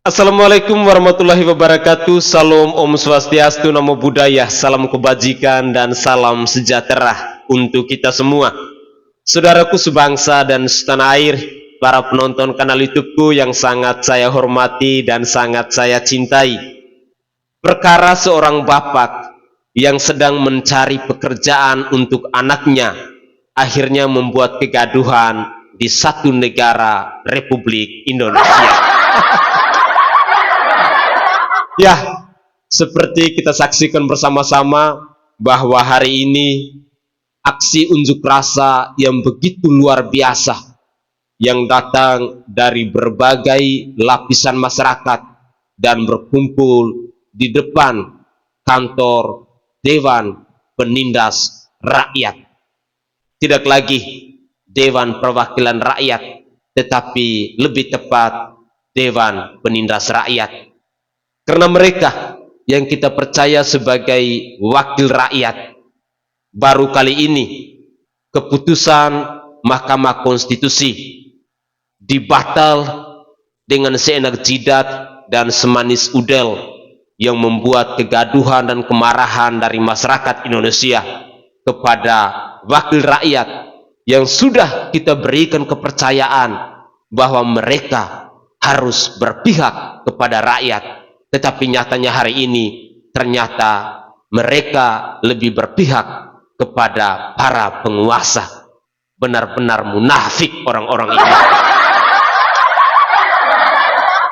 Assalamualaikum warahmatullahi wabarakatuh. Salam Om Swastiastu, Namo Buddhaya, salam kebajikan dan salam sejahtera untuk kita semua. Saudaraku sebangsa dan setanah air, para penonton kanal YouTubeku yang sangat saya hormati dan sangat saya cintai. Perkara seorang bapak yang sedang mencari pekerjaan untuk anaknya akhirnya membuat kegaduhan di satu negara Republik Indonesia. Ya, seperti kita saksikan bersama-sama bahwa hari ini aksi unjuk rasa yang begitu luar biasa yang datang dari berbagai lapisan masyarakat dan berkumpul di depan kantor Dewan Penindas Rakyat. Tidak lagi Dewan Perwakilan Rakyat, tetapi lebih tepat Dewan Penindas Rakyat. Karena mereka yang kita percaya sebagai wakil rakyat, baru kali ini keputusan Mahkamah Konstitusi dibatal dengan seenak jidat dan semanis udel yang membuat kegaduhan dan kemarahan dari masyarakat Indonesia kepada wakil rakyat yang sudah kita berikan kepercayaan bahwa mereka harus berpihak kepada rakyat. Tetapi nyatanya hari ini ternyata mereka lebih berpihak kepada para penguasa. Benar-benar munafik orang-orang ini.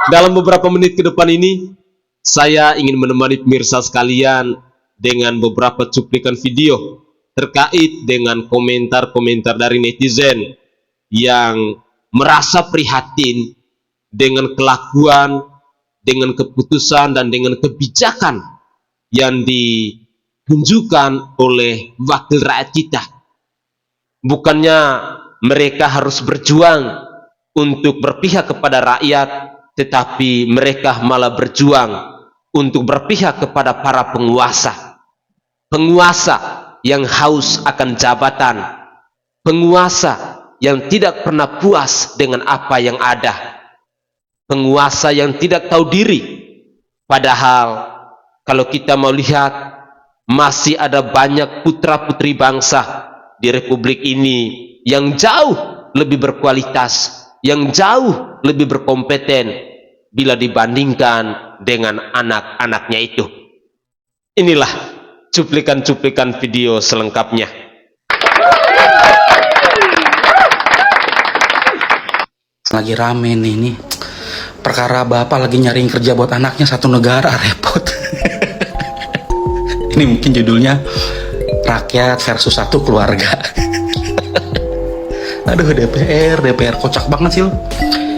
Dalam beberapa menit ke depan ini, saya ingin menemani pemirsa sekalian dengan beberapa cuplikan video terkait dengan komentar-komentar dari netizen yang merasa prihatin dengan kelakuan, dengan keputusan dan dengan kebijakan yang ditunjukkan oleh wakil rakyat kita. Bukannya mereka harus berjuang untuk berpihak kepada rakyat, tetapi mereka malah berjuang untuk berpihak kepada para penguasa. Penguasa yang haus akan jabatan, penguasa yang tidak pernah puas dengan apa yang ada, penguasa yang tidak tahu diri. Padahal kalau kita mau lihat, masih ada banyak putra-putri bangsa di Republik ini yang jauh lebih berkualitas, yang jauh lebih berkompeten bila dibandingkan dengan anak-anaknya itu. Inilah cuplikan-cuplikan video selengkapnya. Lagi rame nih perkara bapak lagi nyariin kerja buat anaknya satu negara, repot. Ini mungkin judulnya rakyat versus satu keluarga. Aduh, DPR kocak banget sih lo.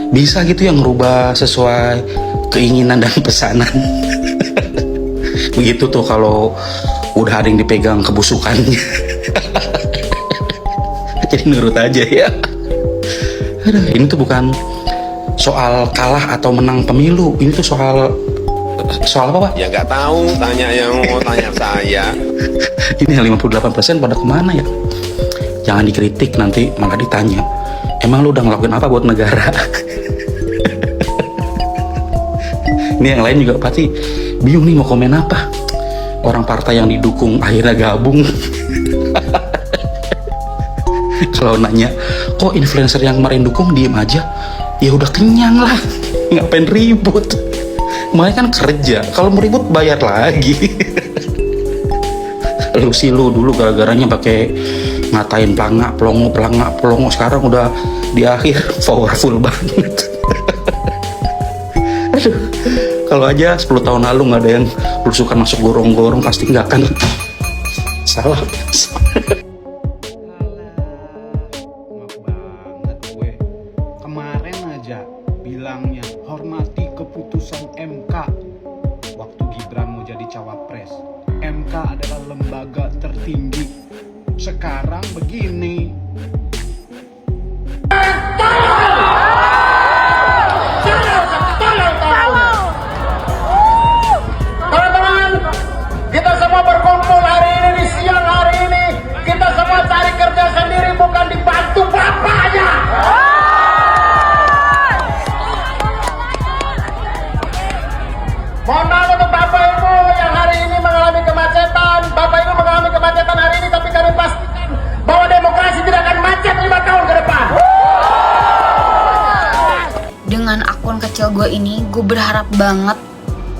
Bisa gitu yang ngerubah sesuai keinginan dan pesanan. Begitu tuh kalau udah ada yang dipegang kebusukannya. Jadi nurut aja ya. Aduh, ini tuh bukan soal kalah atau menang pemilu, ini tuh soal apa, Pak? Ya nggak tahu, tanya yang mau tanya saya. Ini yang 58% pada kemana ya? Jangan dikritik, nanti malah ditanya, emang lu udah ngelakuin apa buat negara? Ini yang lain juga pasti bingung nih mau komen apa. Orang partai yang didukung akhirnya gabung. Kalau nanya, kok influencer yang kemarin dukung diem aja? Ya udah kenyang lah, ngapain ribut? Makanya kan kerja, kalau mau ribut bayar lagi. Lu sih lu dulu gara-garanya pakai ngatain pelongo, sekarang udah di akhir powerful banget. Aduh, kalau aja 10 tahun lalu nggak ada yang belusukan masuk gorong-gorong, pasti nggak akan salah. Bilangnya hormati keputusan MK waktu Gibran mau jadi cawapres. MK adalah lembaga tertinggi. Sekarang begini, teman-teman, kita semua berkumpul hari ini di siang hari ini. Kita semua cari kerja sendiri, bukan dibantu bapaknya. Mohon maaf untuk Bapak Ibu yang hari ini mengalami kemacetan. Bapak Ibu mengalami kemacetan hari ini, tapi kami pastikan bahwa demokrasi tidak akan macet 5 tahun ke depan. Dengan akun kecil gue ini, gue berharap banget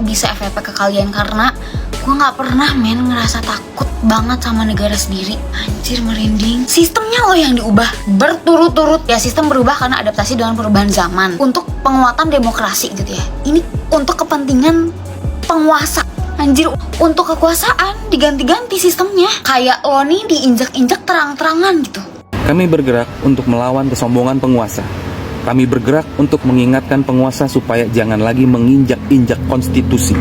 bisa FVP ke kalian karena gue nggak pernah ngerasa takut banget sama negara sendiri. Anjir, merinding. Sistemnya loh yang diubah berturut-turut ya. Sistem berubah karena adaptasi dengan perubahan zaman untuk penguatan demokrasi gitu ya. Ini untuk kepentingan penguasa. Anjir, untuk kekuasaan diganti-ganti sistemnya. Kayak lo nih diinjak-injak terang-terangan gitu. Kami bergerak untuk melawan kesombongan penguasa. Kami bergerak untuk mengingatkan penguasa supaya jangan lagi menginjak-injak konstitusi.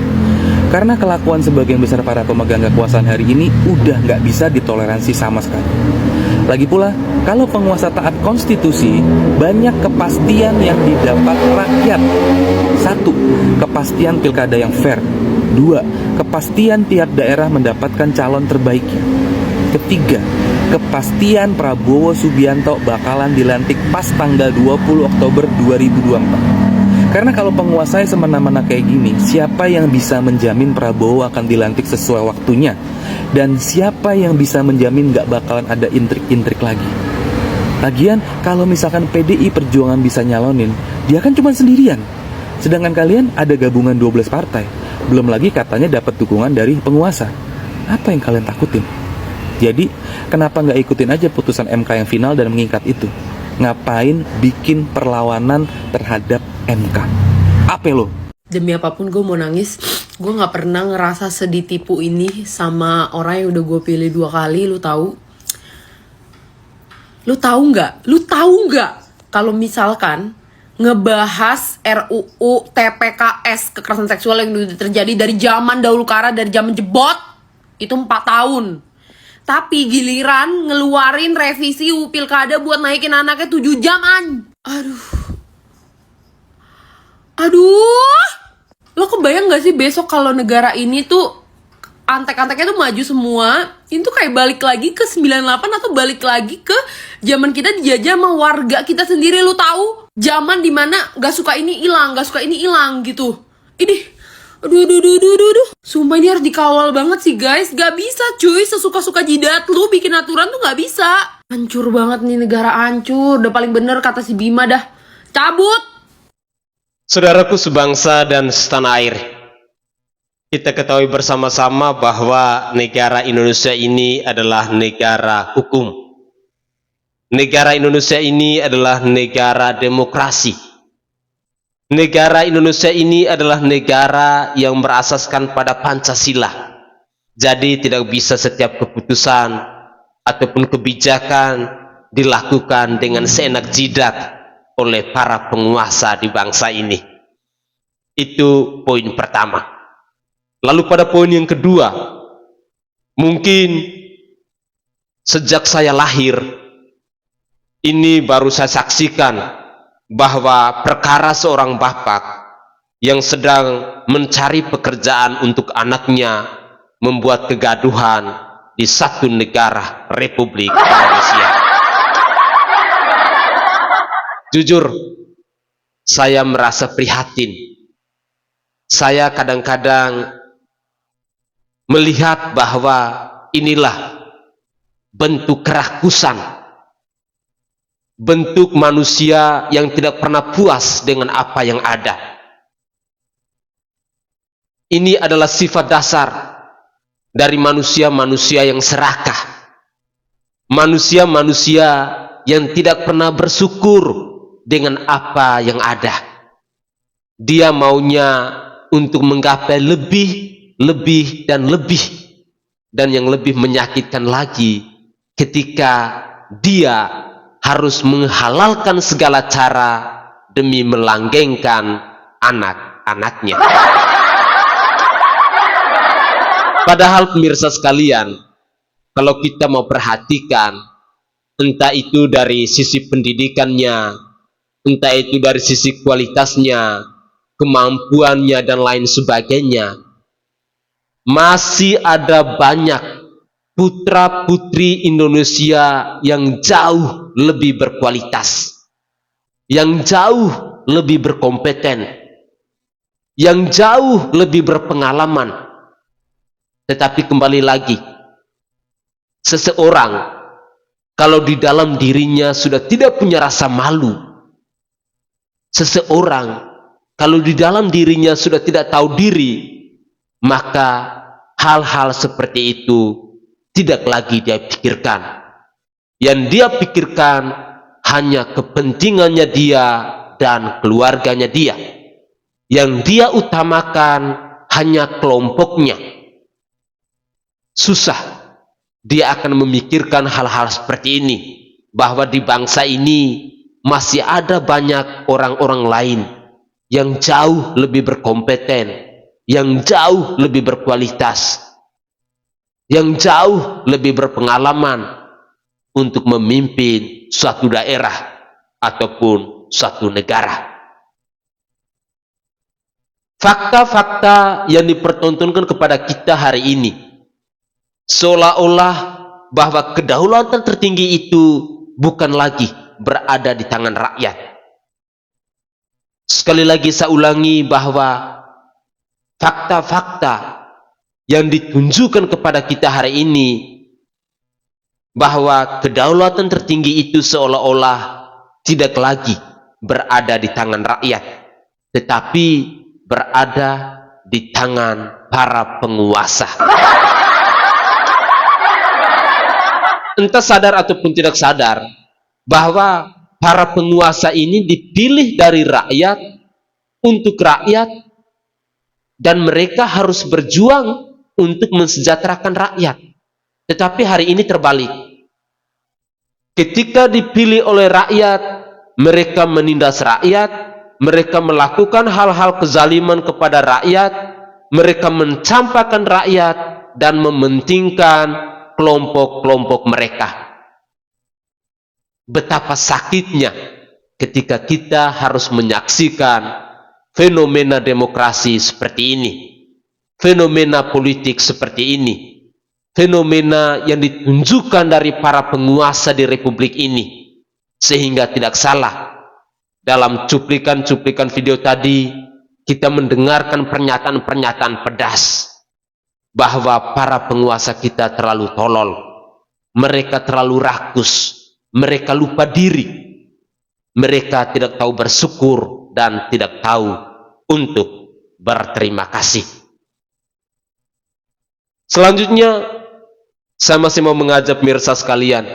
Karena kelakuan sebagian besar para pemegang kekuasaan hari ini udah nggak bisa ditoleransi sama sekali. Lagi pula, kalau penguasa taat konstitusi, banyak kepastian yang didapat rakyat. 1. Kepastian pilkada yang fair. 2. Kepastian tiap daerah mendapatkan calon terbaiknya. Ketiga, kepastian Prabowo Subianto bakalan dilantik pas tanggal 20 Oktober 2024. Karena kalau penguasanya semena-mena kayak gini, siapa yang bisa menjamin Prabowo akan dilantik sesuai waktunya? Dan siapa yang bisa menjamin gak bakalan ada intrik-intrik lagi? Lagian, kalau misalkan PDI Perjuangan bisa nyalonin, dia kan cuma sendirian. Sedangkan kalian ada gabungan 12 partai. Belum lagi katanya dapat dukungan dari penguasa. Apa yang kalian takutin? Jadi, kenapa nggak ikutin aja putusan MK yang final dan mengikat itu? Ngapain bikin perlawanan terhadap MK? Apa lo? Demi apapun gue mau nangis. Gue nggak pernah ngerasa sedih tipu ini sama orang yang udah gue pilih 2 kali. Lu tahu? Lu tahu nggak? Kalau misalkan ngebahas RUU TPKS kekerasan seksual yang udah terjadi dari zaman dahulu kala, dari zaman jebot itu 4 tahun. Tapi giliran ngeluarin revisi UU Pilkada buat naikin anaknya 7 jam, Aduh. Lo kebayang gak sih besok kalau negara ini tuh antek-anteknya tuh maju semua, itu kayak balik lagi ke 98 atau balik lagi ke zaman kita dijajah sama warga kita sendiri. Lo tahu? Zaman dimana gak suka ini hilang gitu. Ini Aduh. Sumpah ini harus dikawal banget sih guys. Gak bisa cuy, sesuka-suka jidat lu bikin aturan tuh gak bisa. Hancur banget nih negara, hancur. Udah paling bener kata si Bima dah. Cabut. Saudaraku sebangsa dan setanah air, kita ketahui bersama-sama bahwa negara Indonesia ini adalah negara hukum. Negara Indonesia ini adalah negara demokrasi. Negara Indonesia ini adalah negara yang berasaskan pada Pancasila. Jadi tidak bisa setiap keputusan ataupun kebijakan dilakukan dengan seenak jidat oleh para penguasa di bangsa ini. Itu poin pertama. Lalu pada poin yang kedua, mungkin sejak saya lahir, ini baru saya saksikan bahwa perkara seorang bapak yang sedang mencari pekerjaan untuk anaknya membuat kegaduhan di satu negara Republik Indonesia. Jujur, saya merasa prihatin. Saya kadang-kadang melihat bahwa inilah bentuk kerakusan, bentuk manusia yang tidak pernah puas dengan apa yang ada. Ini adalah sifat dasar dari manusia-manusia yang serakah, manusia-manusia yang tidak pernah bersyukur dengan apa yang ada. Dia maunya untuk menggapai lebih dan lebih, dan yang lebih menyakitkan lagi ketika dia harus menghalalkan segala cara demi melanggengkan anak-anaknya. Padahal pemirsa sekalian, kalau kita mau perhatikan, entah itu dari sisi pendidikannya, entah itu dari sisi kualitasnya, kemampuannya dan lain sebagainya, masih ada banyak putra-putri Indonesia yang jauh lebih berkualitas, yang jauh lebih berkompeten, yang jauh lebih berpengalaman. Tetapi kembali lagi, seseorang kalau di dalam dirinya sudah tidak punya rasa malu, seseorang kalau di dalam dirinya sudah tidak tahu diri, maka hal-hal seperti itu tidak lagi dia pikirkan. Yang dia pikirkan hanya kepentingannya dia dan keluarganya dia. Yang dia utamakan hanya kelompoknya. Susah dia akan memikirkan hal-hal seperti ini, bahwa di bangsa ini masih ada banyak orang-orang lain yang jauh lebih berkompeten, yang jauh lebih berkualitas, yang jauh lebih berpengalaman untuk memimpin suatu daerah ataupun suatu negara. Fakta-fakta yang dipertontonkan kepada kita hari ini seolah-olah bahwa kedaulatan tertinggi itu bukan lagi berada di tangan rakyat. Sekali lagi saya ulangi bahwa fakta-fakta yang ditunjukkan kepada kita hari ini bahwa kedaulatan tertinggi itu seolah-olah tidak lagi berada di tangan rakyat, tetapi berada di tangan para penguasa. Entah sadar ataupun tidak sadar bahwa para penguasa ini dipilih dari rakyat untuk rakyat, dan mereka harus berjuang untuk mensejahterakan rakyat. Tetapi hari ini terbalik. Ketika dipilih oleh rakyat, mereka menindas rakyat, mereka melakukan hal-hal kezaliman kepada rakyat, mereka mencampakkan rakyat dan mementingkan kelompok-kelompok mereka. Betapa sakitnya ketika kita harus menyaksikan fenomena demokrasi seperti ini, fenomena politik seperti ini, fenomena yang ditunjukkan dari para penguasa di republik ini. Sehingga tidak salah dalam cuplikan-cuplikan video tadi kita mendengarkan pernyataan-pernyataan pedas bahwa para penguasa kita terlalu tolol, mereka terlalu rakus, mereka lupa diri, mereka tidak tahu bersyukur dan tidak tahu untuk berterima kasih. Selanjutnya, saya masih mau mengajak pemirsa sekalian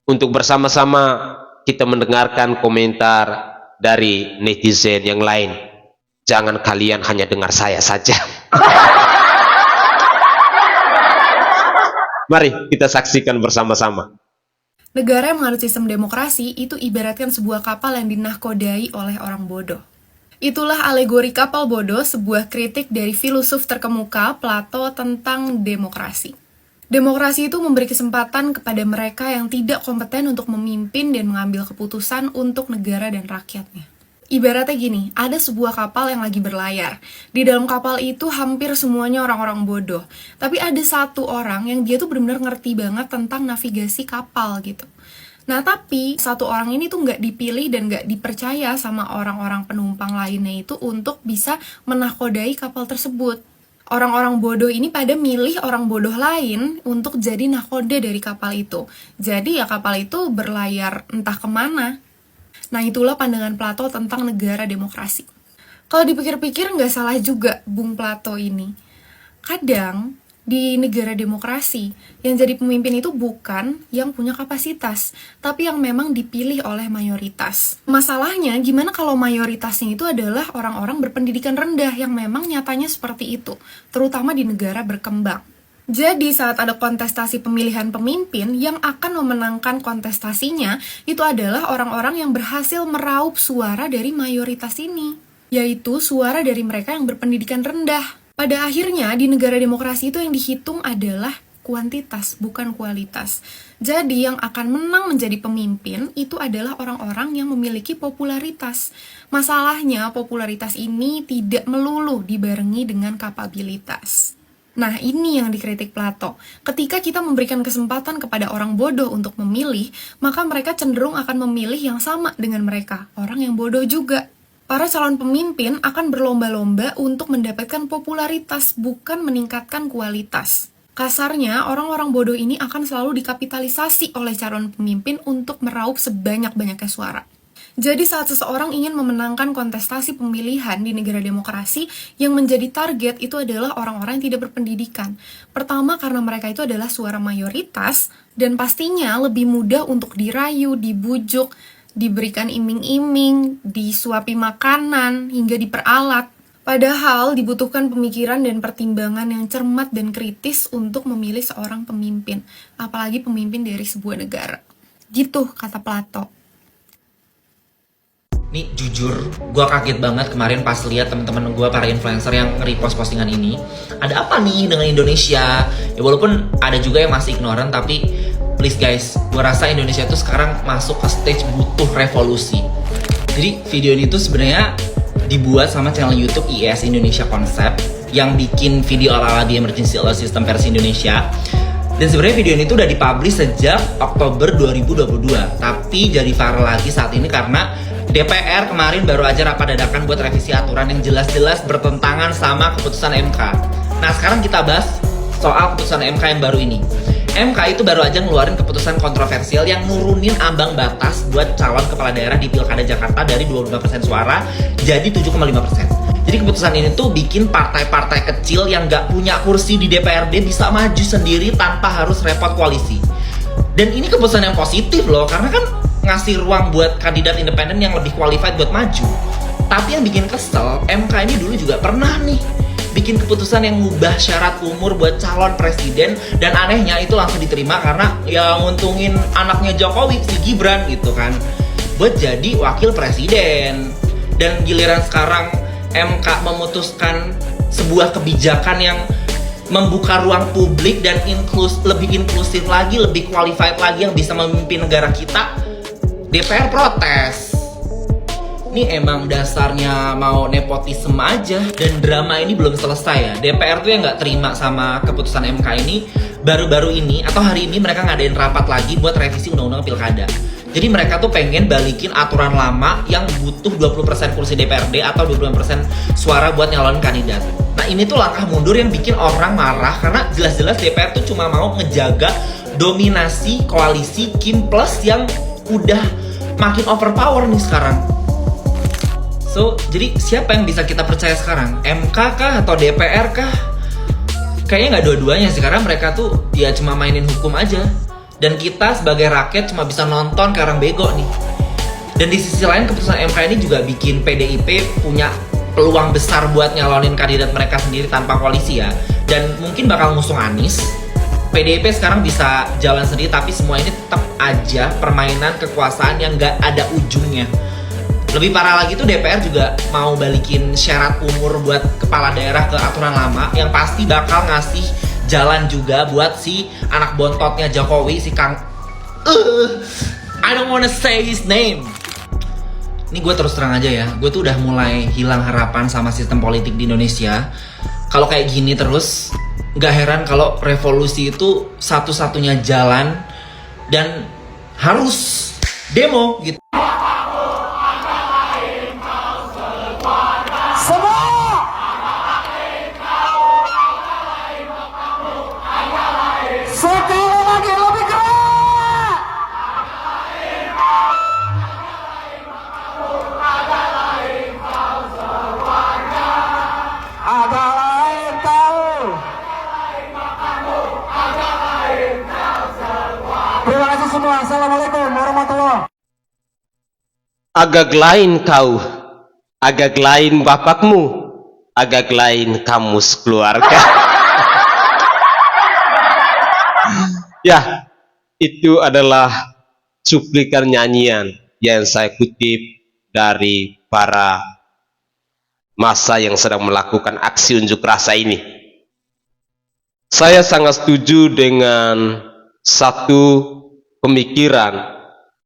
untuk bersama-sama kita mendengarkan komentar dari netizen yang lain. Jangan kalian hanya dengar saya saja. Mari kita saksikan bersama-sama. Negara yang menganut sistem demokrasi itu ibaratkan sebuah kapal yang dinahkodai oleh orang bodoh. Itulah alegori kapal bodoh, sebuah kritik dari filosof terkemuka Plato tentang demokrasi. Demokrasi itu memberi kesempatan kepada mereka yang tidak kompeten untuk memimpin dan mengambil keputusan untuk negara dan rakyatnya. Ibaratnya gini, ada sebuah kapal yang lagi berlayar. Di dalam kapal itu hampir semuanya orang-orang bodoh. Tapi ada satu orang yang dia tuh benar-benar ngerti banget tentang navigasi kapal gitu. Nah tapi satu orang ini tuh nggak dipilih dan nggak dipercaya sama orang-orang penumpang lainnya itu untuk bisa menakodai kapal tersebut. Orang-orang bodoh ini pada milih orang bodoh lain untuk jadi nahkoda dari kapal itu. Jadi ya kapal itu berlayar entah kemana. Nah itulah pandangan Plato tentang negara demokrasi. Kalau dipikir-pikir nggak salah juga Bung Plato ini. Kadang di negara demokrasi yang jadi pemimpin itu bukan yang punya kapasitas, tapi yang memang dipilih oleh mayoritas. Masalahnya gimana kalau mayoritasnya itu adalah orang-orang berpendidikan rendah yang memang nyatanya seperti itu, terutama di negara berkembang. Jadi saat ada kontestasi pemilihan pemimpin, yang akan memenangkan kontestasinya itu adalah orang-orang yang berhasil meraup suara dari mayoritas ini, yaitu suara dari mereka yang berpendidikan rendah. Pada akhirnya di negara demokrasi itu yang dihitung adalah kuantitas, bukan kualitas. Jadi yang akan menang menjadi pemimpin itu adalah orang-orang yang memiliki popularitas. Masalahnya popularitas ini tidak melulu dibarengi dengan kapabilitas. Nah ini yang dikritik Plato. Ketika kita memberikan kesempatan kepada orang bodoh untuk memilih, maka mereka cenderung akan memilih yang sama dengan mereka, orang yang bodoh juga. Para calon pemimpin akan berlomba-lomba untuk mendapatkan popularitas, bukan meningkatkan kualitas. Kasarnya, orang-orang bodoh ini akan selalu dikapitalisasi oleh calon pemimpin untuk meraup sebanyak-banyaknya suara. Jadi saat seseorang ingin memenangkan kontestasi pemilihan di negara demokrasi, yang menjadi target itu adalah orang-orang yang tidak berpendidikan. Pertama, karena mereka itu adalah suara mayoritas, dan pastinya lebih mudah untuk dirayu, dibujuk, diberikan iming-iming, disuapi makanan, hingga diperalat. Padahal dibutuhkan pemikiran dan pertimbangan yang cermat dan kritis untuk memilih seorang pemimpin, apalagi pemimpin dari sebuah negara. Gitu kata Plato. Nih jujur, gue kaget banget kemarin pas lihat teman-teman gue para influencer yang nge-repost postingan ini. Ada apa nih dengan Indonesia? Ya walaupun ada juga yang masih ignoran, tapi please guys, gue rasa Indonesia tuh sekarang masuk ke stage butuh revolusi. Jadi video ini tuh sebenarnya dibuat sama channel YouTube IES Indonesia Konsep yang bikin video ala-ala The Emergency Alert System versi Indonesia. Dan sebenarnya video ini tuh udah dipublish sejak Oktober 2022, tapi jadi viral lagi saat ini karena DPR kemarin baru aja rapat dadakan buat revisi aturan yang jelas-jelas bertentangan sama keputusan MK. Nah sekarang kita bahas soal keputusan MK yang baru ini. MK itu baru aja ngeluarin keputusan kontroversial yang nurunin ambang batas buat calon kepala daerah di Pilkada Jakarta dari 25% suara jadi 7,5%. Jadi keputusan ini tuh bikin partai-partai kecil yang gak punya kursi di DPRD bisa maju sendiri tanpa harus repot koalisi. Dan ini keputusan yang positif loh, karena kan ngasih ruang buat kandidat independen yang lebih qualified buat maju. Tapi yang bikin kesel, MK ini dulu juga pernah nih bikin keputusan yang ngubah syarat umur buat calon presiden, dan anehnya itu langsung diterima karena ya nguntungin anaknya Jokowi, si Gibran gitu kan, buat jadi wakil presiden. Dan giliran sekarang MK memutuskan sebuah kebijakan yang membuka ruang publik dan lebih inklusif lagi, lebih qualified lagi yang bisa memimpin negara kita, DPR protes. Ini emang dasarnya mau nepotisme aja. Dan drama ini belum selesai ya. DPR tuh yang gak terima sama keputusan MK ini, baru-baru ini atau hari ini mereka ngadain rapat lagi buat revisi undang-undang pilkada. Jadi mereka tuh pengen balikin aturan lama yang butuh 20% kursi DPRD atau 25% suara buat nyalonin kandidat. Nah ini tuh langkah mundur yang bikin orang marah, karena jelas-jelas DPR tuh cuma mau ngejaga dominasi koalisi Kim Plus yang udah makin overpower nih sekarang. So, jadi siapa yang bisa kita percaya sekarang? MK kah atau DPR kah? Kayaknya nggak dua-duanya sih, karena mereka tuh ya cuma mainin hukum aja. Dan kita sebagai rakyat cuma bisa nonton kayak orang bego nih. Dan di sisi lain keputusan MK ini juga bikin PDIP punya peluang besar buat nyalonin kandidat mereka sendiri tanpa koalisi ya. Dan mungkin bakal ngusung Anies. PDIP sekarang bisa jalan sendiri, tapi semua ini tetap aja permainan kekuasaan yang nggak ada ujungnya. Lebih parah lagi tuh DPR juga mau balikin syarat umur buat kepala daerah ke aturan lama, yang pasti bakal ngasih jalan juga buat si anak bontotnya Jokowi, si Kang I don't wanna say his name. Ini gue terus terang aja ya, gue tuh udah mulai hilang harapan sama sistem politik di Indonesia. Kalau kayak gini terus, gak heran kalau revolusi itu satu-satunya jalan dan harus demo gitu. Sekali lagi lebih keras. Agak lain kau. Terima kasih semua. Assalamualaikum warahmatullahi. Agak lain kau, agak lain bapakmu, agak lain kamu sekeluarga. Ya, itu adalah cuplikan nyanyian yang saya kutip dari para massa yang sedang melakukan aksi unjuk rasa ini. Saya sangat setuju dengan satu pemikiran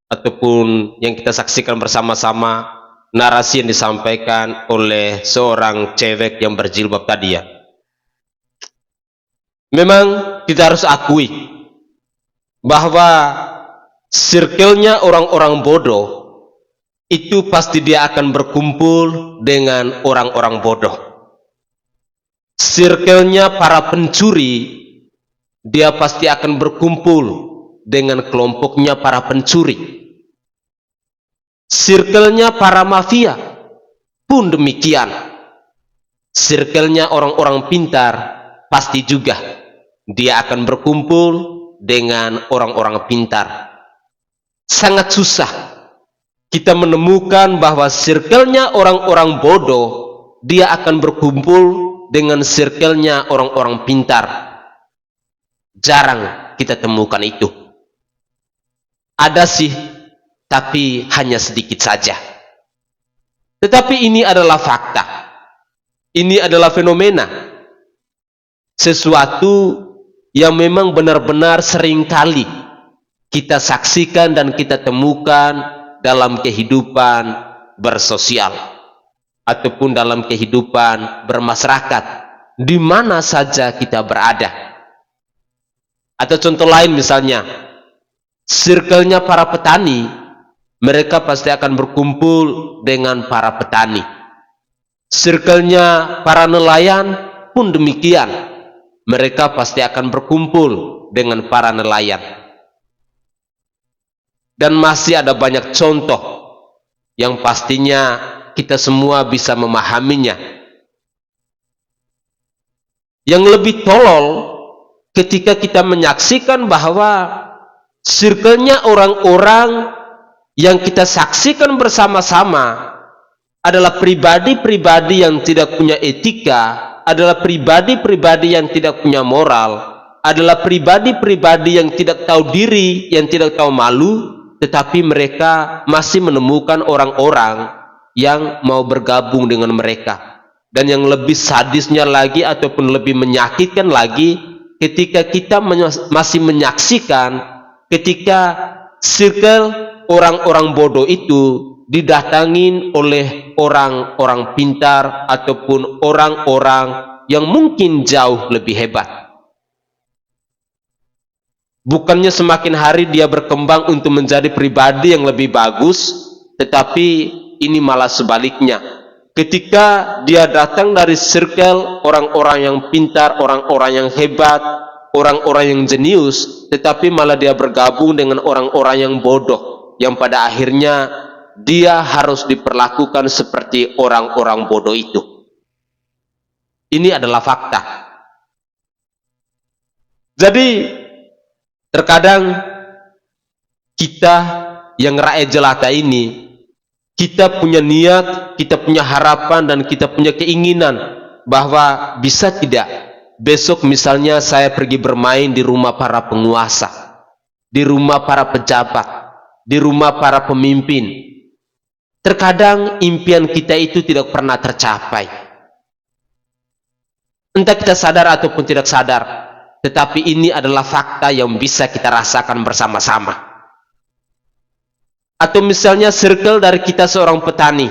ataupun yang kita saksikan bersama-sama, narasi yang disampaikan oleh seorang cewek yang berjilbab tadi ya. Memang kita harus akui bahwa circle-nya orang-orang bodoh itu pasti dia akan berkumpul dengan orang-orang bodoh. Circle-nya para pencuri, dia pasti akan berkumpul dengan kelompoknya para pencuri. Circle-nya para mafia pun demikian. Circle-nya orang-orang pintar pasti juga dia akan berkumpul dengan orang-orang pintar. Sangat susah kita menemukan bahwa circle-nya orang-orang bodoh dia akan berkumpul dengan circle-nya orang-orang pintar. Jarang kita temukan itu. Ada sih, tapi hanya sedikit saja. Tetapi ini adalah fakta. Ini adalah fenomena. Sesuatu yang memang benar-benar seringkali kita saksikan dan kita temukan dalam kehidupan bersosial ataupun dalam kehidupan bermasyarakat di mana saja kita berada. Atau contoh lain misalnya, circle-nya para petani, mereka pasti akan berkumpul dengan para petani. Circle-nya para nelayan pun demikian, mereka pasti akan berkumpul dengan para nelayan. Dan masih ada banyak contoh yang pastinya kita semua bisa memahaminya. Yang lebih tolol ketika kita menyaksikan bahwa circle-nya orang-orang yang kita saksikan bersama-sama adalah pribadi-pribadi yang tidak punya etika, adalah pribadi-pribadi yang tidak punya moral, adalah pribadi-pribadi yang tidak tahu diri, yang tidak tahu malu, tetapi mereka masih menemukan orang-orang yang mau bergabung dengan mereka. Dan yang lebih sadisnya lagi ataupun lebih menyakitkan lagi, ketika kita masih menyaksikan ketika circle orang-orang bodoh itu didatangin oleh orang-orang pintar ataupun orang-orang yang mungkin jauh lebih hebat. Bukannya semakin hari dia berkembang untuk menjadi pribadi yang lebih bagus, tetapi ini malah sebaliknya. Ketika dia datang dari circle orang-orang yang pintar, orang-orang yang hebat, orang-orang yang jenius, tetapi malah dia bergabung dengan orang-orang yang bodoh, yang pada akhirnya dia harus diperlakukan seperti orang-orang bodoh itu. Ini adalah fakta. Jadi terkadang kita yang rakyat jelata ini, kita punya niat, kita punya harapan, dan kita punya keinginan bahwa bisa tidak besok misalnya saya pergi bermain di rumah para penguasa, di rumah para pejabat, di rumah para pemimpin. Terkadang impian kita itu tidak pernah tercapai. Entah kita sadar ataupun tidak sadar, tetapi ini adalah fakta yang bisa kita rasakan bersama-sama. Atau misalnya circle dari kita seorang petani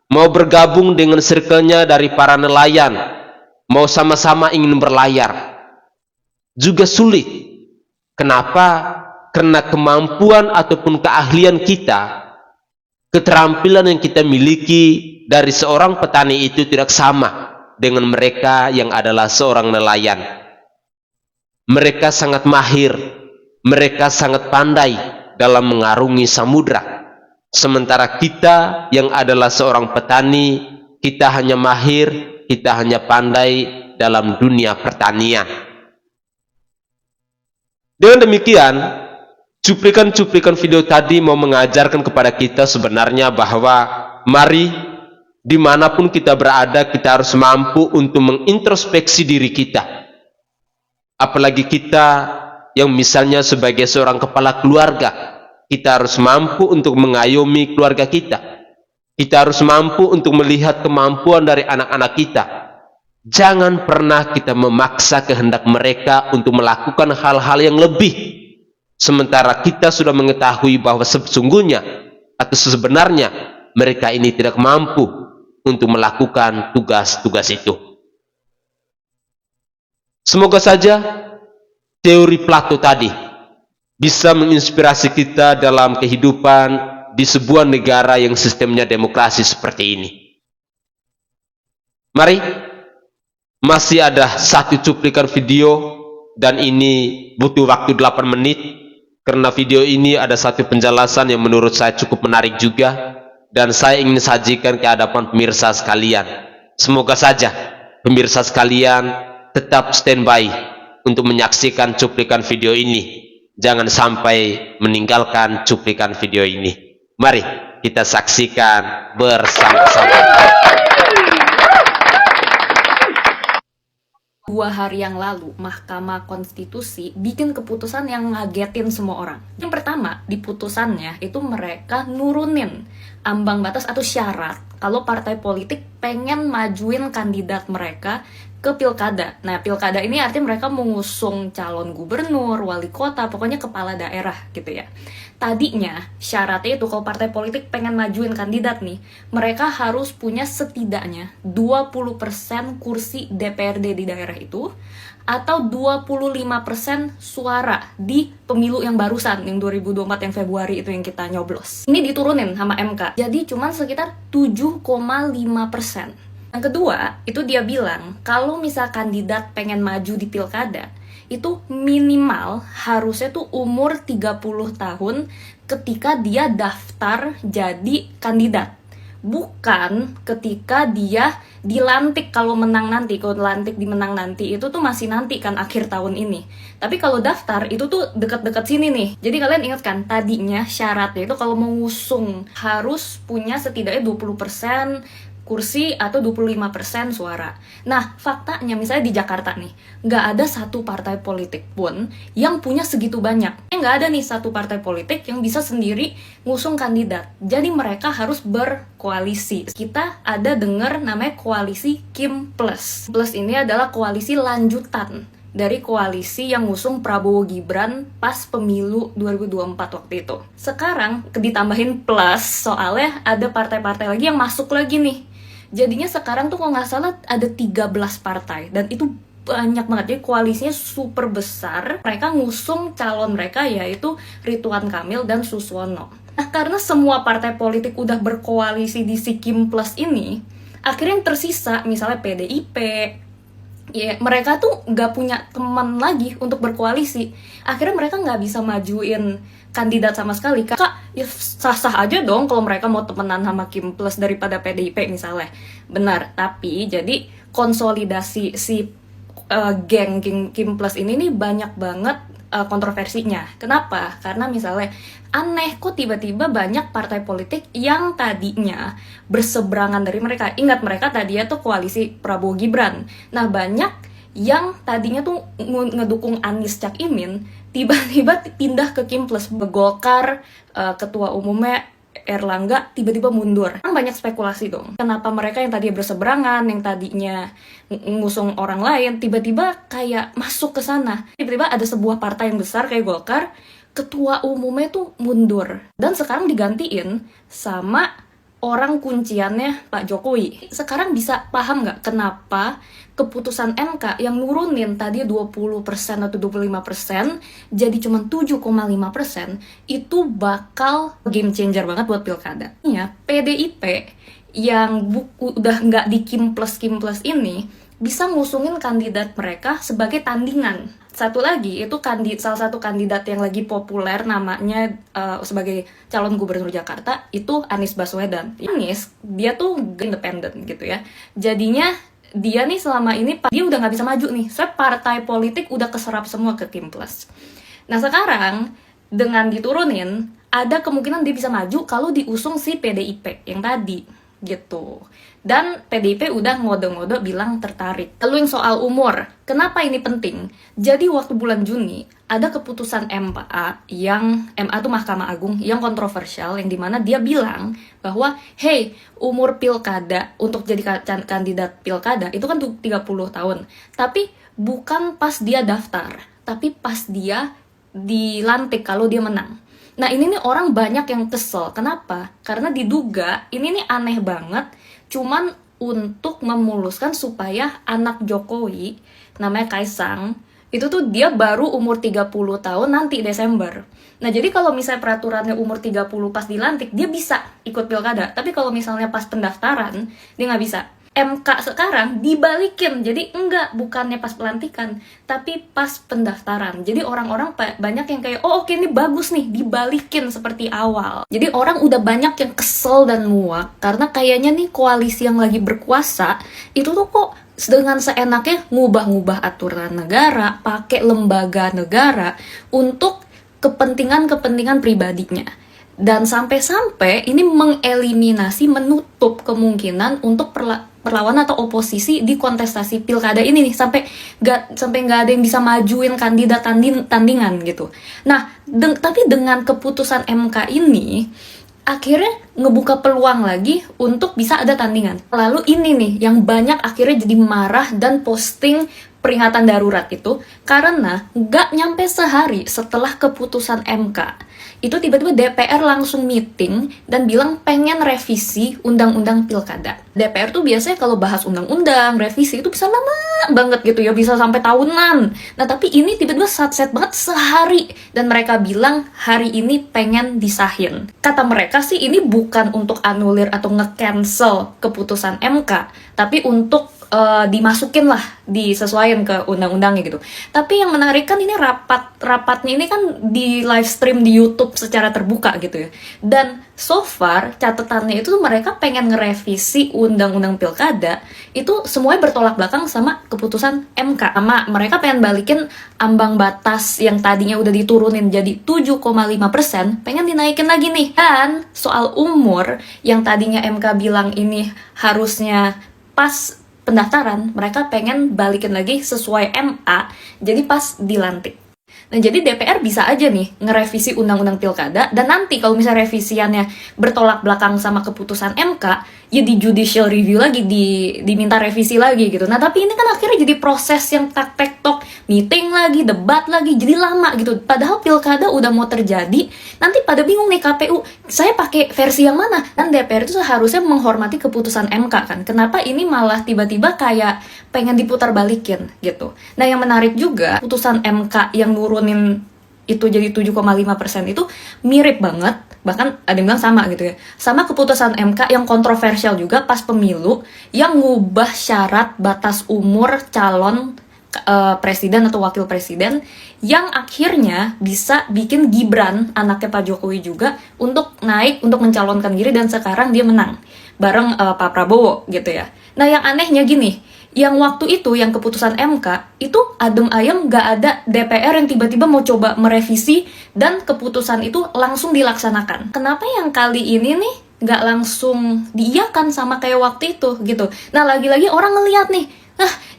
mau bergabung dengan circle-nya dari para nelayan, mau sama-sama ingin berlayar, juga sulit. Kenapa? Karena kemampuan ataupun keahlian kita, keterampilan yang kita miliki dari seorang petani itu tidak sama dengan mereka yang adalah seorang nelayan. Mereka sangat mahir, mereka sangat pandai dalam mengarungi samudra. Sementara kita yang adalah seorang petani, kita hanya mahir, kita hanya pandai dalam dunia pertanian. Dengan demikian, cuplikan-cuplikan video tadi mau mengajarkan kepada kita sebenarnya bahwa mari dimanapun kita berada, kita harus mampu untuk mengintrospeksi diri kita. Apalagi kita yang misalnya sebagai seorang kepala keluarga, kita harus mampu untuk mengayomi keluarga kita. Kita harus mampu untuk melihat kemampuan dari anak-anak kita. Jangan pernah kita memaksa kehendak mereka untuk melakukan hal-hal yang lebih, sementara kita sudah mengetahui bahwa sesungguhnya atau sebenarnya mereka ini tidak mampu untuk melakukan tugas-tugas itu. Semoga saja teori Plato tadi bisa menginspirasi kita dalam kehidupan di sebuah negara yang sistemnya demokrasi seperti ini. Mari, masih ada satu cuplikan video, dan ini butuh waktu 8 menit, karena video ini ada satu penjelasan yang menurut saya cukup menarik juga, dan saya ingin sajikan ke hadapan pemirsa sekalian. Semoga saja pemirsa sekalian tetap standby untuk menyaksikan cuplikan video ini. Jangan sampai meninggalkan cuplikan video ini. Mari kita saksikan bersama-sama. 2 hari yang lalu, Mahkamah Konstitusi bikin keputusan yang ngagetin semua orang. Yang pertama, di putusannya itu mereka nurunin ambang batas atau syarat kalau partai politik pengen majuin kandidat mereka ke pilkada. Nah, pilkada ini artinya mereka mengusung calon gubernur, wali kota, pokoknya kepala daerah gitu ya. Tadinya syaratnya itu kalau partai politik pengen majuin kandidat nih, mereka harus punya setidaknya 20% kursi DPRD di daerah itu, atau 25% suara di pemilu yang barusan, yang 2024 yang Februari itu yang kita nyoblos. Ini diturunin sama MK, jadi cuma sekitar 7,5%. Yang kedua, itu dia bilang, kalau misal kandidat pengen maju di pilkada, itu minimal harusnya tuh umur 30 tahun ketika dia daftar jadi kandidat. Bukan ketika dia dilantik kalau menang nanti. Kalau dilantik di menang nanti itu tuh masih nanti kan akhir tahun ini. Tapi kalau daftar itu tuh dekat-dekat sini nih. Jadi kalian ingat kan tadinya syaratnya itu kalau mengusung harus punya setidaknya 20% kursi atau 25% suara. Nah, faktanya misalnya di Jakarta nih, nggak ada satu partai politik pun yang punya segitu banyak. Nggak ada nih satu partai politik yang bisa sendiri ngusung kandidat. Jadi mereka harus berkoalisi. Kita ada dengar namanya koalisi Kim Plus. Plus ini adalah koalisi lanjutan dari koalisi yang ngusung Prabowo Gibran pas pemilu 2024 waktu itu. Sekarang ditambahin plus, soalnya ada partai-partai lagi yang masuk lagi nih. Jadinya sekarang tuh kalau nggak salah ada 13 partai, dan itu banyak banget. Jadi koalisinya super besar. Mereka ngusung calon mereka yaitu Ridwan Kamil dan Suswono. Nah, karena semua partai politik udah berkoalisi di si Kim Plus ini, akhirnya yang tersisa misalnya PDIP, ya mereka tuh nggak punya teman lagi untuk berkoalisi. Akhirnya mereka nggak bisa majuin kandidat sama sekali. Kak, ya sah-sah aja dong kalau mereka mau temenan sama Kim Plus daripada PDIP misalnya. Benar, tapi jadi konsolidasi si geng Kim Plus ini nih banyak banget kontroversinya. Kenapa? Karena misalnya aneh kok tiba-tiba banyak partai politik yang tadinya berseberangan dari mereka. Ingat mereka tadinya tuh koalisi Prabowo Gibran. Nah, banyak yang tadinya tuh ngedukung Anies Cak Imin tiba-tiba pindah ke Kim Plus. Golkar, ketua umumnya Erlangga tiba-tiba mundur. Kan banyak spekulasi dong. Kenapa mereka yang tadinya berseberangan, yang tadinya ngusung orang lain, tiba-tiba kayak masuk ke sana. Tiba-tiba ada sebuah partai yang besar kayak Golkar, ketua umumnya tuh mundur. Dan sekarang digantiin sama orang kunciannya Pak Jokowi. Sekarang bisa paham nggak kenapa keputusan MK yang nurunin tadi 20% atau 25% jadi cuma 7,5% itu bakal game changer banget buat pilkada. Ya, PDIP yang udah nggak di Kim Plus ini bisa ngusungin kandidat mereka sebagai tandingan. Satu lagi itu salah satu kandidat yang lagi populer namanya sebagai calon gubernur Jakarta itu Anies Baswedan. Anies dia tuh independen gitu ya. Jadinya dia nih selama ini dia udah nggak bisa maju nih. Soalnya partai politik udah keserap semua ke Kim Plus. Nah sekarang dengan diturunin ada kemungkinan dia bisa maju kalau diusung si PDIP yang tadi gitu. Dan PDIP udah ngode-ngode bilang tertarik. Lalu yang soal umur, kenapa ini penting? Jadi waktu bulan Juni ada keputusan MA tuh Mahkamah Agung yang kontroversial, yang dimana dia bilang bahwa hey, umur pilkada untuk jadi kandidat pilkada itu kan 30 tahun. Tapi bukan pas dia daftar, tapi pas dia dilantik kalau dia menang. Nah ini nih orang banyak yang kesel. Kenapa? Karena diduga ini nih aneh banget, cuman untuk memuluskan supaya anak Jokowi namanya Kaisang itu tuh dia baru umur 30 tahun nanti Desember. Nah, jadi kalau misalnya peraturannya umur 30 pas dilantik, dia bisa ikut pilkada. Tapi kalau misalnya pas pendaftaran, dia nggak bisa. MK sekarang dibalikin, jadi bukannya pas pelantikan, tapi pas pendaftaran. Jadi orang-orang banyak yang kayak, oh oke, ini bagus nih, dibalikin seperti awal. Jadi orang udah banyak yang kesel dan muak, karena kayaknya nih koalisi yang lagi berkuasa, itu tuh kok dengan seenaknya ngubah-ngubah aturan negara, pakai lembaga negara untuk kepentingan-kepentingan pribadinya. Dan sampai-sampai ini mengeliminasi, menutup kemungkinan untuk perlawanan atau oposisi di kontestasi pilkada ini nih, sampai nggak ada yang bisa majuin kandidat tandingan gitu. Nah, tapi dengan keputusan MK ini akhirnya ngebuka peluang lagi untuk bisa ada tandingan. Lalu ini nih yang banyak akhirnya jadi marah dan posting peringatan darurat itu, karena nggak nyampe sehari setelah keputusan MK itu tiba-tiba DPR langsung meeting dan bilang pengen revisi undang-undang pilkada. DPR tuh biasanya kalau bahas undang-undang, revisi itu bisa lama banget gitu ya, bisa sampai tahunan. Nah, tapi ini tiba-tiba satset banget sehari, dan mereka bilang hari ini pengen disahin. Kata mereka sih ini bukan untuk anulir atau nge-cancel keputusan MK, tapi untuk dimasukin lah, disesuaikan ke undang-undangnya gitu. Tapi yang menarik kan ini rapatnya ini kan di live stream di YouTube secara terbuka gitu ya. Dan so far catatannya itu mereka pengen ngerevisi undang-undang pilkada itu semuanya bertolak belakang sama keputusan MK. Sama mereka pengen balikin ambang batas yang tadinya udah diturunin jadi 7,5%, pengen dinaikin lagi nih. Dan soal umur yang tadinya MK bilang ini harusnya pas pendaftaran, mereka pengen balikin lagi sesuai MA, jadi pas dilantik. Nah, jadi DPR bisa aja nih ngerevisi undang-undang pilkada, dan nanti kalau misalnya revisiannya bertolak belakang sama keputusan MK, ya di judicial review lagi, diminta revisi lagi gitu. Nah, tapi ini kan akhirnya jadi proses yang tak-tek-tok, meeting lagi, debat lagi, jadi lama gitu. Padahal pilkada udah mau terjadi, nanti pada bingung nih KPU, saya pakai versi yang mana? Dan DPR itu seharusnya menghormati keputusan MK kan. Kenapa ini malah tiba-tiba kayak pengen diputar balikin gitu. Nah, yang menarik juga, putusan MK yang nurunin itu jadi 7,5% itu mirip banget, bahkan ada yang bilang sama gitu ya, sama keputusan MK yang kontroversial juga pas pemilu, yang ngubah syarat batas umur calon presiden atau wakil presiden, yang akhirnya bisa bikin Gibran, anaknya Pak Jokowi juga, untuk naik, untuk mencalonkan diri, dan sekarang dia menang bareng Pak Prabowo gitu ya. Nah, yang anehnya gini, yang waktu itu, yang keputusan MK, itu adem ayem gak ada DPR yang tiba-tiba mau coba merevisi dan keputusan itu langsung dilaksanakan. Kenapa yang kali ini nih gak langsung diiyakan sama kayak waktu itu gitu. Nah, lagi-lagi orang ngeliat nih,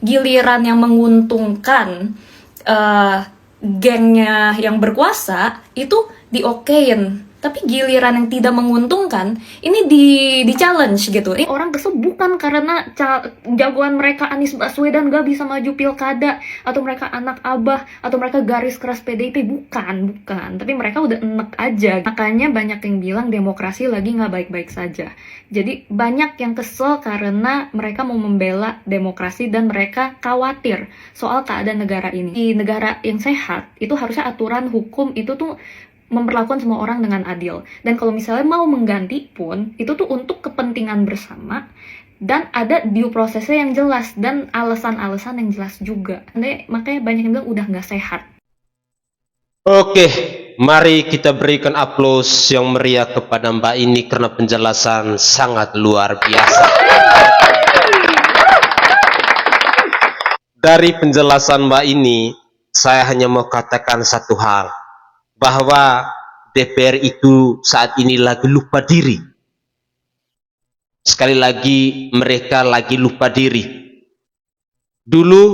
giliran yang menguntungkan gengnya yang berkuasa itu diokein, tapi giliran yang tidak menguntungkan ini di challenge gitu. Ini orang kesel bukan karena jagoan mereka Anies Baswedan gak bisa maju pilkada, atau mereka anak abah, atau mereka garis keras PDIP, bukan, tapi mereka udah enek aja. Makanya banyak yang bilang demokrasi lagi gak baik-baik saja. Jadi banyak yang kesel karena mereka mau membela demokrasi dan mereka khawatir soal keadaan negara ini. Di negara yang sehat itu harusnya aturan hukum itu tuh memperlakukan semua orang dengan adil. Dan kalau misalnya mau mengganti pun, itu tuh untuk kepentingan bersama, dan ada due prosesnya yang jelas, dan alasan-alasan yang jelas juga. Makanya banyak yang bilang udah nggak sehat. Oke, mari kita berikan aplaus yang meriah kepada Mbak ini karena penjelasan sangat luar biasa. Dari penjelasan Mbak ini, saya hanya mau katakan satu hal, bahwa DPR itu saat ini lagi lupa diri. Sekali lagi, mereka lagi lupa diri. Dulu,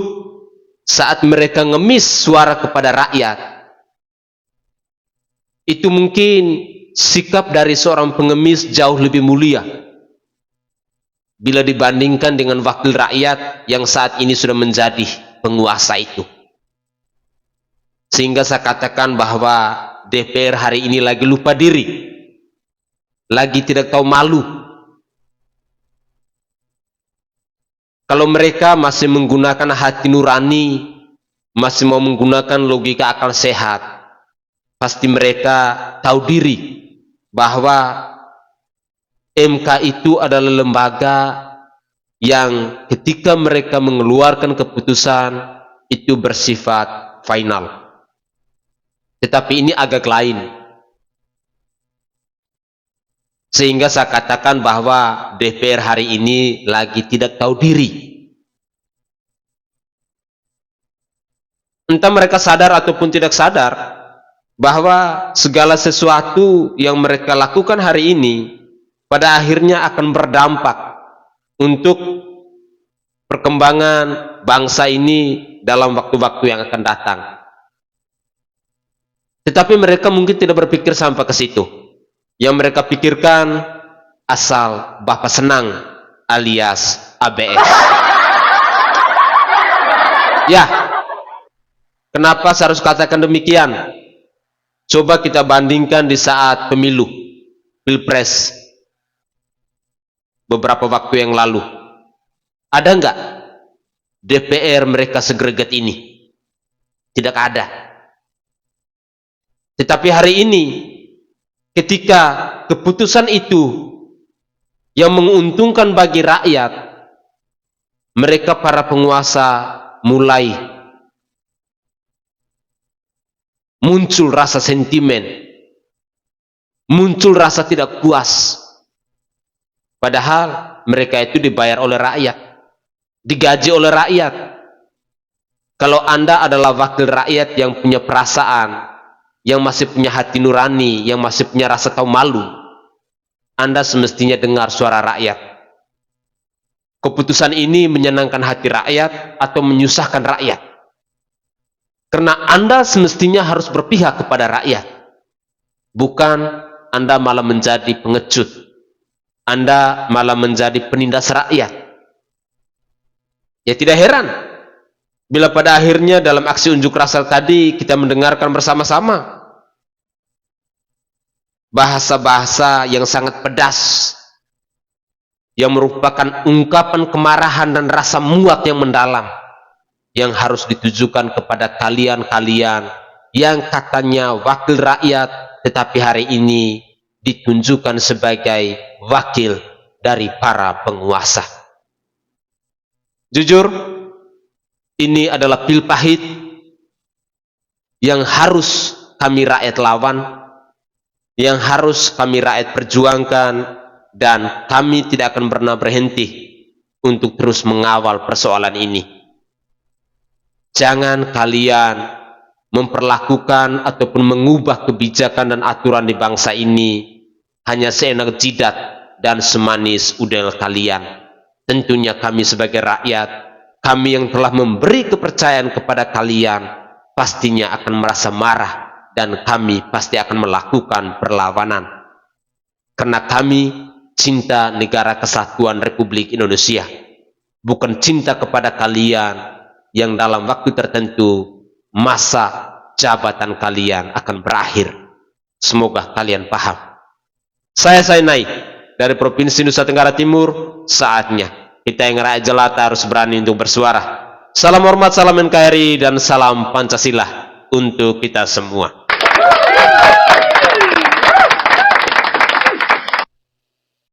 saat mereka ngemis suara kepada rakyat, itu mungkin sikap dari seorang pengemis jauh lebih mulia bila dibandingkan dengan wakil rakyat yang saat ini sudah menjadi penguasa itu. Sehingga saya katakan bahwa DPR hari ini lagi lupa diri, lagi tidak tahu malu. Kalau mereka masih menggunakan hati nurani masih mau menggunakan logika akal sehat, pasti mereka tahu diri bahwa MK itu adalah lembaga yang ketika mereka mengeluarkan keputusan itu bersifat final. Tetapi ini agak lain. Sehingga saya katakan bahwa DPR hari ini lagi tidak tahu diri. Entah mereka sadar ataupun tidak sadar bahwa segala sesuatu yang mereka lakukan hari ini pada akhirnya akan berdampak untuk perkembangan bangsa ini dalam waktu-waktu yang akan datang. Tetapi mereka mungkin tidak berpikir sampai ke situ. Yang mereka pikirkan asal Bapak senang alias ABS. Ya, kenapa saya harus katakan demikian? Coba kita bandingkan di saat pemilu, Pilpres, beberapa waktu yang lalu. Ada enggak DPR mereka segreget ini? Tidak ada. Tetapi hari ini, ketika keputusan itu yang menguntungkan bagi rakyat, mereka para penguasa mulai muncul rasa sentimen, muncul rasa tidak puas. Padahal mereka itu dibayar oleh rakyat, digaji oleh rakyat. Kalau Anda adalah wakil rakyat yang punya perasaan, yang masih punya hati nurani, yang masih punya rasa tahu malu, Anda semestinya dengar suara rakyat. Keputusan ini menyenangkan hati rakyat atau menyusahkan rakyat? Karena Anda semestinya harus berpihak kepada rakyat. Bukan Anda malah menjadi pengecut. Anda malah menjadi penindas rakyat. Ya tidak heran bila pada akhirnya dalam aksi unjuk rasa tadi kita mendengarkan bersama-sama bahasa-bahasa yang sangat pedas, yang merupakan ungkapan kemarahan dan rasa muak yang mendalam, yang harus ditujukan kepada kalian-kalian yang katanya wakil rakyat, tetapi hari ini ditunjukkan sebagai wakil dari para penguasa. Jujur, ini adalah pil pahit yang harus kami rakyat lawan, yang harus kami rakyat perjuangkan, dan kami tidak akan pernah berhenti untuk terus mengawal persoalan ini. Jangan kalian memperlakukan ataupun mengubah kebijakan dan aturan di bangsa ini hanya seenak jidat dan semanis udel kalian. Tentunya kami sebagai rakyat, kami yang telah memberi kepercayaan kepada kalian, pastinya akan merasa marah dan kami pasti akan melakukan perlawanan. Karena kami cinta negara kesatuan Republik Indonesia, bukan cinta kepada kalian yang dalam waktu tertentu masa jabatan kalian akan berakhir. Semoga kalian paham. Saya naik dari Provinsi Nusa Tenggara Timur. Saatnya kita yang rakyat jelata harus berani untuk bersuara. Salam hormat, salam NKRI, dan salam Pancasila untuk kita semua.